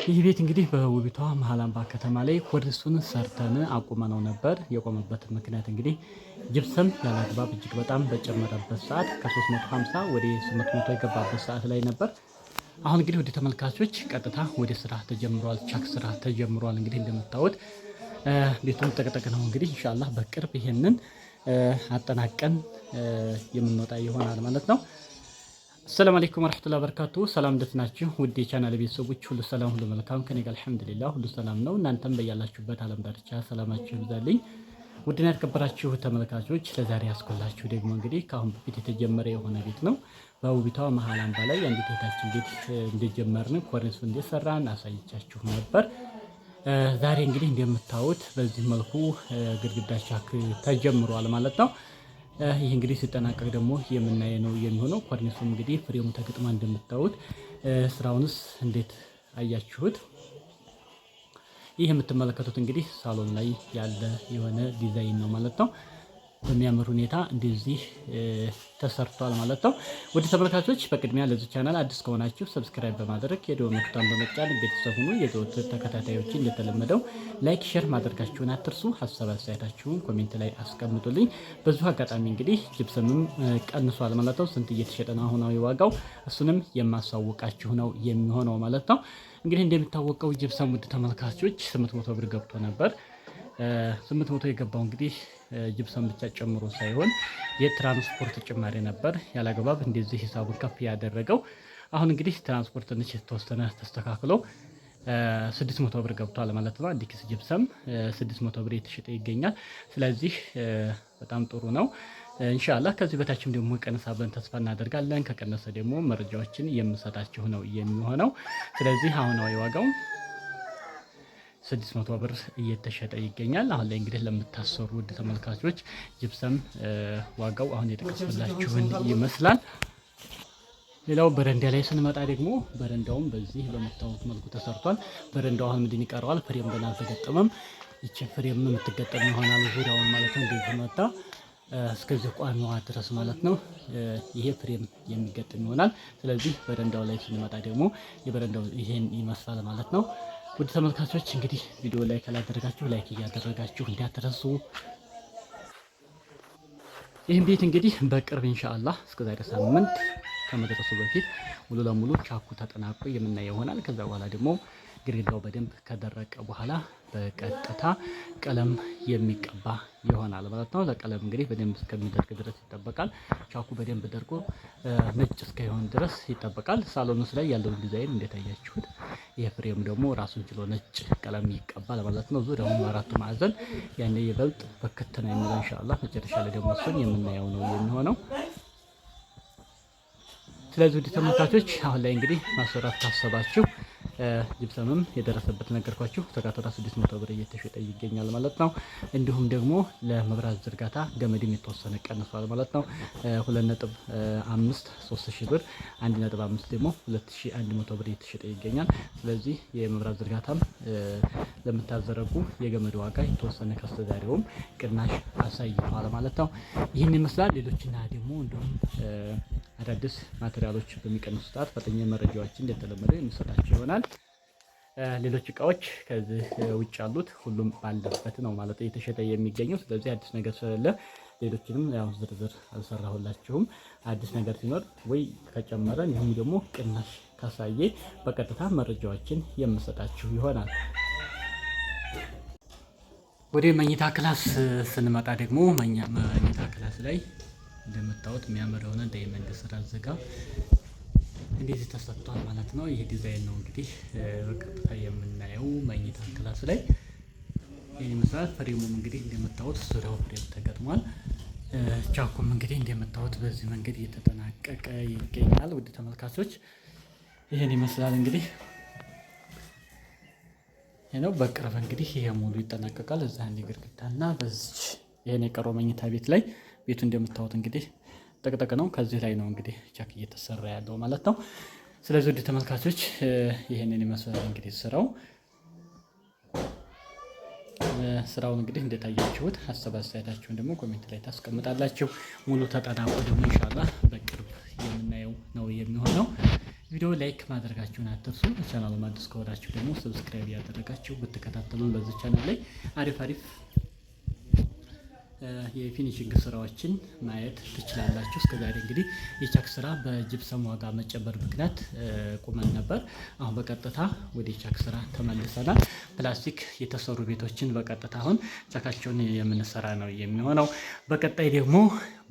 ይህ ቤት እንግዲህ በውቢቷ መሃል አምባ ከተማ ላይ ኮርኒሱን ሰርተን አቁመነው ነበር። የቆመበት ምክንያት እንግዲህ ጅብሰም ያላግባብ እጅግ በጣም በጨመረበት ሰዓት ከ350 ወደ 800 የገባበት ሰዓት ላይ ነበር። አሁን እንግዲህ ወደ ተመልካቾች ቀጥታ ወደ ስራ ተጀምሯል። ቻክ ስራ ተጀምሯል። እንግዲህ እንደምታዩት ቤቱን ጠቅጠቅ ነው። እንግዲህ ኢንሻአላህ በቅርብ ይሄንን አጠናቀን የምንወጣ ይሆናል ማለት ነው። ሰላም አለይኩም ወራህመቱላሂ ወበረካቱ። ሰላም እንዴት ናችሁ? ውድ የቻናል ቤተሰቦች ሁሉ ሰላም ሁሉ መልካም ከኔ ጋር አልሐምዱሊላህ ሁሉ ሰላም ነው። እናንተም በያላችሁበት ዓለም ዳርቻ ሰላማችሁ ይብዛልኝ። ውድና የተከበራችሁ ተመልካቾች ለዛሬ ያስኮላችሁ ደግሞ እንግዲህ ከአሁን በፊት የተጀመረ የሆነ ቤት ነው። በውቢቷ መሃል አምባ ላይ አንዲት እህታችን ቤት እንደጀመርን ኮርኒሱ እንደሰራን አሳይቻችሁ ነበር። ዛሬ እንግዲህ እንደምታዩት በዚህ መልኩ ግድግዳ ቻክ ተጀምሯል ማለት ነው። ይህ እንግዲህ ሲጠናቀቅ ደግሞ የምናየው ነው የሚሆነው። ኮርኒሱም እንግዲህ ፍሬሙ ተገጥማ እንደምታዩት ስራውንስ እንዴት አያችሁት? ይህ የምትመለከቱት እንግዲህ ሳሎን ላይ ያለ የሆነ ዲዛይን ነው ማለት ነው። በሚያምር ሁኔታ እንደዚህ ተሰርቷል ማለት ነው። ወደ ተመልካቾች በቅድሚያ ለዚህ ቻናል አዲስ ከሆናችሁ ሰብስክራይብ በማድረግ የደወል ምልክቱን በመጫን ቤተሰብ ሁኑ። የዘወትር ተከታታዮችን እንደተለመደው ላይክ፣ ሼር ማድረጋችሁን አትርሱ። ሀሳብ አስተያየታችሁን ኮሜንት ላይ አስቀምጡልኝ። በዚሁ አጋጣሚ እንግዲህ ጅብሰምም ቀንሷል ማለት ነው። ስንት እየተሸጠ ነው አሁናዊ ዋጋው? እሱንም የማሳውቃችሁ ነው የሚሆነው ማለት ነው። እንግዲህ እንደሚታወቀው ጅብሰም ውድ ተመልካቾች 800 ብር ገብቶ ነበር። 800 የገባው እንግዲህ ጅብሰም ብቻ ጨምሮ ሳይሆን የትራንስፖርት ጭማሪ ነበር። ያላግባብ እንደዚህ ሂሳቡን ከፍ ያደረገው። አሁን እንግዲህ ትራንስፖርት ትንሽ የተወሰነ ተስተካክሎ 600 ብር ገብቷል ማለት ነው። አንድ ኪስ ጅብሰም 600 ብር የተሸጠ ይገኛል። ስለዚህ በጣም ጥሩ ነው። ኢንሻአላህ ከዚህ በታችም ደግሞ ቀነሳ ብለን ተስፋ እናደርጋለን። ከቀነሰ ደግሞ መረጃዎችን የምሰጣችሁ ነው የሚሆነው። ስለዚህ አሁናዊ ዋጋው 600 ብር እየተሸጠ ይገኛል። አሁን ላይ እንግዲህ ለምታሰሩ ውድ ተመልካቾች ጅብሰም ዋጋው አሁን የጠቀስኩላችሁን ይመስላል። ሌላው በረንዳ ላይ ስንመጣ ደግሞ በረንዳውም በዚህ በመታወት መልኩ ተሰርቷል። በረንዳው አሁን ምንድን ይቀረዋል? ፍሬም ገና አልተገጠመም። ይቺ ፍሬም የምትገጠም ይሆናል ዙሪያውን ማለት ነው። እንደዚህ መጣ እስከዚህ ቋሚዋ ድረስ ማለት ነው። ይሄ ፍሬም የሚገጠም ይሆናል። ስለዚህ በረንዳው ላይ ስንመጣ ደግሞ የበረንዳው ይሄን ይመስላል ማለት ነው። ውድ ተመልካቾች እንግዲህ ቪዲዮ ላይክ ካላደረጋችሁ ላይክ እያደረጋችሁ እንዳትረሱ። ይህን ቤት እንግዲህ በቅርብ ኢንሻአላህ እስከዛሬ ሳምንት ከመድረሱ በፊት ሙሉ ለሙሉ ቻኩ ተጠናቆ የምናየው ይሆናል። ከዛ በኋላ ደግሞ ግድግዳው በደንብ ከደረቀ በኋላ በቀጥታ ቀለም የሚቀባ ይሆናል ማለት ነው። ለቀለም እንግዲህ በደንብ እስከሚደርቅ ድረስ ይጠበቃል። ቻኩ በደንብ ደርቆ ነጭ እስከሆነ ድረስ ይጠበቃል። ሳሎኑስ ላይ ያለውን ዲዛይን እንደታያችሁት ይሄ ፍሬም ደግሞ ራሱን ችሎ ነጭ ቀለም ይቀባል ማለት ነው። ዙሪያውን አራቱ ማዕዘን ያኔ ይበልጥ በከተ ነው የሚለው ኢንሻአላህ። መጨረሻ ላይ ደግሞ እሱን የምናየው ነው የሚሆነው። ስለዚህ ውድ ተመልካቾች አሁን ላይ እንግዲህ ማሰራት ካሰባችሁ ጅብሰምም የደረሰበት ነገርኳችሁ። ተካተራ 600 ብር እየተሸጠ ይገኛል ማለት ነው። እንዲሁም ደግሞ ለመብራት ዝርጋታ ገመድም የተወሰነ ቀንሷል ማለት ነው። 2.5 3000 ብር፣ 1.5 ደግሞ 2100 ብር እየተሸጠ ይገኛል። ስለዚህ የመብራት ዝርጋታም ለምታዘረጉ የገመድ ዋጋ የተወሰነ ከስተዛሬውም ቅናሽ አሳይቷል ማለት ነው። ይህን ይመስላል። ሌሎችና ደግሞ እንዲሁም አዳዲስ ማቴሪያሎች በሚቀንሱ ሰዓት ፈጠኛ መረጃዎችን እንደተለመደው የሚሰጣቸው ይሆናል። ሌሎች እቃዎች ከዚህ ውጭ ያሉት ሁሉም ባለበት ነው ማለት የተሸጠ የሚገኘው። ስለዚህ አዲስ ነገር ስለሌለ ሌሎችንም ያው ዝርዝር አልሰራሁላችሁም። አዲስ ነገር ሲኖር ወይ ከጨመረ እንዲሁም ደግሞ ቅናሽ ካሳየ በቀጥታ መረጃዎችን የምሰጣችሁ ይሆናል። ወደ መኝታ ክላስ ስንመጣ ደግሞ መኝታ ክላስ ላይ እንደምታዩት የሚያምር የሆነ ዳይመንድ ስራ ዘጋ እንደዚህ ተሰጥቷል ማለት ነው። ይሄ ዲዛይን ነው እንግዲህ በቀጥታ የምናየው መኝታ ክላስ ላይ ይሄ ይመስላል። ፍሬሙም እንግዲህ እንደምታዩት ዙሪያው ፍሬም ተገጥሟል። ቻኩም እንግዲህ እንደምታዩት በዚህ መንገድ እየተጠናቀቀ ይገኛል። ውድ ተመልካቾች ይሄን ይመስላል እንግዲህ ይሄ ነው። በቅርብ እንግዲህ ይሄ ሙሉ ይጠናቀቃል። እዛ አንድ ግድግዳና በዚህ ይሄን የቀረው መኝታ ቤት ላይ ቤቱ እንደምታዩት እንግዲህ ጠቅጠቅ ነው። ከዚህ ላይ ነው እንግዲህ ቻክ እየተሰራ ያለው ማለት ነው። ስለዚህ ወደ ተመልካቾች ይሄንን ይመስላል እንግዲህ ስራውን እንግዲህ እንደታያችሁት ሀሳብ አስተያየታችሁን ደግሞ ኮሜንት ላይ ታስቀምጣላችሁ። ሙሉ ተጠናቆ ደግሞ ኢንሻአላህ በቅርብ የምናየው ነው የሚሆነው። ቪዲዮ ላይክ ማድረጋችሁን አትርሱ። ቻናሉ አዲስ ከሆናችሁ ደግሞ ሰብስክራይብ ያደረጋችሁ ብትከታተሉን በዚህ ቻናል ላይ አሪፍ የፊኒሽንግ ስራዎችን ማየት ትችላላችሁ። እስከዛሬ እንግዲህ የቻክ ስራ በጅብሰም ዋጋ መጨመር ምክንያት ቁመን ነበር። አሁን በቀጥታ ወደ ቻክ ስራ ተመልሰናል። ፕላስቲክ የተሰሩ ቤቶችን በቀጥታ አሁን ቻካቸውን የምንሰራ ነው የሚሆነው። በቀጣይ ደግሞ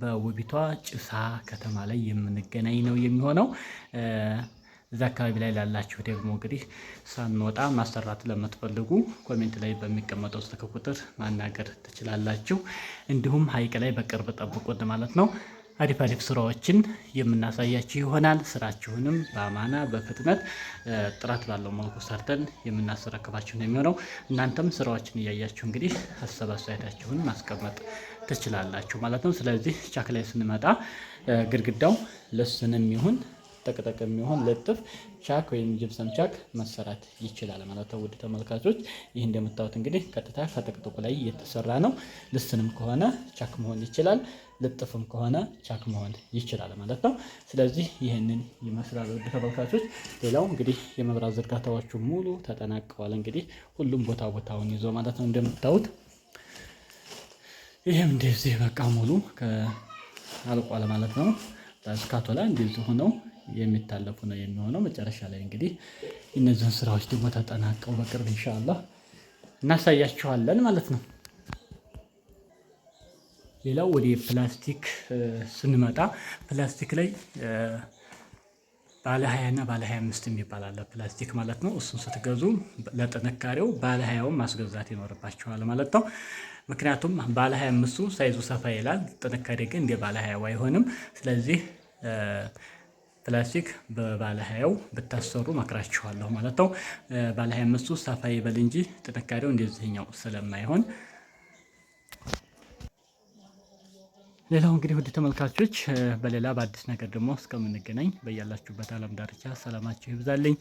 በውቢቷ ጭሳ ከተማ ላይ የምንገናኝ ነው የሚሆነው። እዛ አካባቢ ላይ ላላችሁ ደግሞ እንግዲህ ሳንወጣ ማሰራት ለምትፈልጉ ኮሜንት ላይ በሚቀመጠው ስልክ ቁጥር ማናገር ትችላላችሁ። እንዲሁም ሀይቅ ላይ በቅርብ ጠብቁን ማለት ነው። አሪፍ ስራዎችን የምናሳያችሁ ይሆናል። ስራችሁንም በአማና በፍጥነት ጥራት ባለው መልኩ ሰርተን የምናስረክባችሁ ነው የሚሆነው። እናንተም ስራዎችን እያያችሁ እንግዲህ ሀሳብ አስተያየታችሁን ማስቀመጥ ትችላላችሁ ማለት ነው። ስለዚህ ቻክ ላይ ስንመጣ ግድግዳው ለስንም ይሁን ጠቅጠቅ የሚሆን ልጥፍ ቻክ ወይም ጅብሰም ቻክ መሰራት ይችላል ማለት ነው። ውድ ተመልካቾች ይህ እንደምታዩት እንግዲህ ቀጥታ ከጥቅጥቁ ላይ የተሰራ ነው። ልስንም ከሆነ ቻክ መሆን ይችላል፣ ልጥፍም ከሆነ ቻክ መሆን ይችላል ማለት ነው። ስለዚህ ይህንን ይመስላል ውድ ተመልካቾች። ሌላው እንግዲህ የመብራት ዝርጋታዎቹ ሙሉ ተጠናቀዋል። እንግዲህ ሁሉም ቦታውን ይዞ ማለት ነው እንደምታዩት። ይህም እንደዚህ በቃ ሙሉ አልቋል ማለት ነው። በስካቶላ እንደዚህ ሆነው የሚታለፉ ነው የሚሆነው። መጨረሻ ላይ እንግዲህ እነዚህን ስራዎች ደግሞ ተጠናቀው በቅርብ ኢንሻአላህ እናሳያችኋለን ማለት ነው። ሌላው ወደ ፕላስቲክ ስንመጣ ፕላስቲክ ላይ ባለ 20 እና ባለ 25 የሚባል አለ ፕላስቲክ ማለት ነው። እሱን ስትገዙ ለጥንካሬው ባለ 20ውን ማስገዛት ይኖርባችኋል ማለት ነው። ምክንያቱም ባለ 25ቱ ሳይዙ ሰፋ ይላል፣ ጥንካሬ ግን እንደ ባለ 20 አይሆንም። ስለዚህ ፕላስቲክ በባለ 20ው ብታሰሩ መክራችኋለሁ ማለት ነው። ባለ 25ቱ ሰፋ ይበል እንጂ ጥንካሬው እንደዚህኛው ስለማይሆን። ሌላው እንግዲህ ውድ ተመልካቾች በሌላ በአዲስ ነገር ደግሞ እስከምንገናኝ በያላችሁበት ዓለም ዳርቻ ሰላማችሁ ይብዛልኝ።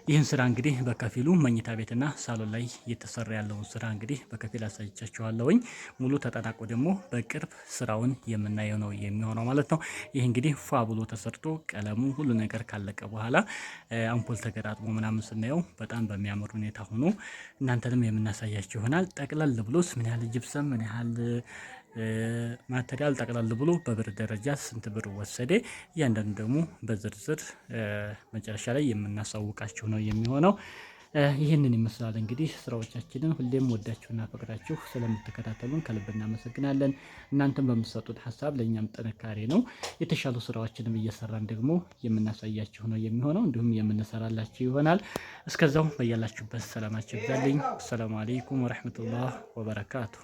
ይህን ስራ እንግዲህ በከፊሉ መኝታ ቤትና ሳሎን ላይ እየተሰራ ያለውን ስራ እንግዲህ በከፊል አሳይቻችኋለሁኝ። ሙሉ ተጠናቆ ደግሞ በቅርብ ስራውን የምናየው ነው የሚሆነው ማለት ነው። ይህ እንግዲህ ፏ ብሎ ተሰርቶ ቀለሙ ሁሉ ነገር ካለቀ በኋላ አምፖል ተገጣጥሞ ምናምን ስናየው በጣም በሚያምር ሁኔታ ሆኖ እናንተንም የምናሳያችሁ ይሆናል። ጠቅለል ብሎስ ምን ያህል ጅብሰም ምን ያህል ማቴሪያል ጠቅላላ ብሎ በብር ደረጃ ስንት ብር ወሰደ፣ እያንዳንዱ ደግሞ በዝርዝር መጨረሻ ላይ የምናሳውቃችሁ ነው የሚሆነው። ይህንን ይመስላል እንግዲህ ስራዎቻችንን። ሁሌም ወዳችሁና ፈቅዳችሁ ስለምትከታተሉን ከልብ እናመሰግናለን። እናንተም በምትሰጡት ሀሳብ ለእኛም ጥንካሬ ነው። የተሻሉ ስራዎችንም እየሰራን ደግሞ የምናሳያችሁ ነው የሚሆነው፣ እንዲሁም የምንሰራላችሁ ይሆናል። እስከዛው በያላችሁበት ሰላማችሁ ይብዛልኝ። አሰላሙ አለይኩም ወረሕመቱላህ ወበረካቱ።